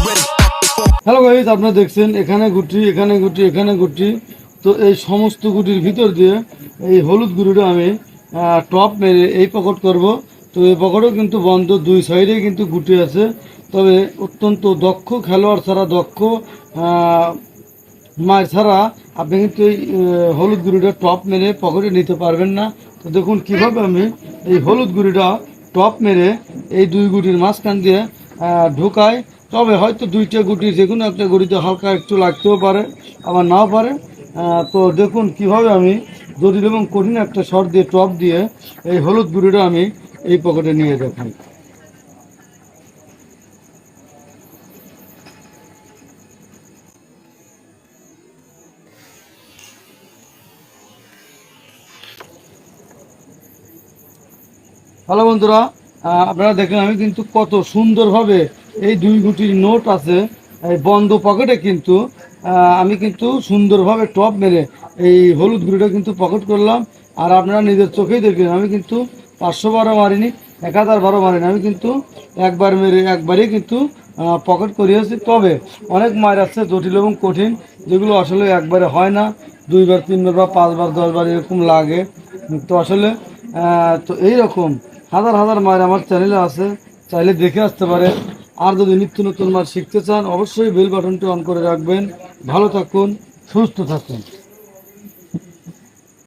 Hello guys, আপনারা দেখছেন এখানে গুটি, এখানে গুটি, এখানে গুটি। তো এই সমস্ত গুটির ভিতর দিয়ে এই হলুদ গুঁড়োটা আমি টপ মেরে এই পকেট করব। তো এই পকেটও কিন্তু বন্ধ, দুই সাইডে কিন্তু গুটি আছে। তবে অত্যন্ত দক্ষ খেলোয়াড় ছাড়া, দক্ষ মাছ ছাড়া আপনি কিন্তু এই হলুদ গুঁড়িটা টপ মেরে পকেটে নিতে পারবেন না। তো দেখুন কিভাবে আমি এই হলুদ গুঁড়িটা টপ মেরে এই দুই গুটির মাঝখান দিয়ে ঢুকাই। তবে হয়তো দুইটা গুটি যে কোনো একটা গুটিতে হালকা একটু লাগতেও পারে, আবার নাও পারে। তো দেখুন কিভাবে আমি জটিল এবং কঠিন একটা শর্ট দিয়ে টপ দিয়ে এই হলুদ গুঁড়িটা আমি এই পকেটে নিয়ে দেখাই। হ্যালো বন্ধুরা, আপনারা দেখলেন আমি কিন্তু কত সুন্দরভাবে এই দুই গুটির নোট আছে এই বন্ধ পকেটে, কিন্তু আমি কিন্তু সুন্দরভাবে টপ মেরে এই হলুদ গুঁড়িটা কিন্তু পকেট করলাম। আর আপনারা নিজের চোখেই দেখলেন আমি কিন্তু 500 বারও মারিনি, 1000 বারও মারিনি, আমি কিন্তু একবার মেরে একবারই কিন্তু পকেট করিয়েছি। তবে অনেক মার আছে জটিল এবং কঠিন, যেগুলো আসলে একবারে হয় না, 2বার 3বার বা 5বার 10বার এরকম লাগে। তো আসলে তো এইরকম হাজার হাজার মায়ের আমার চ্যানেলে আছে, চাইলে দেখে আসতে পারে। আর যদি নিত্য নতুন মাছ শিখতে চান অবশ্যই বেল বাটনটি অন করে রাখবেন। ভালো থাকুন, সুস্থ থাকুন।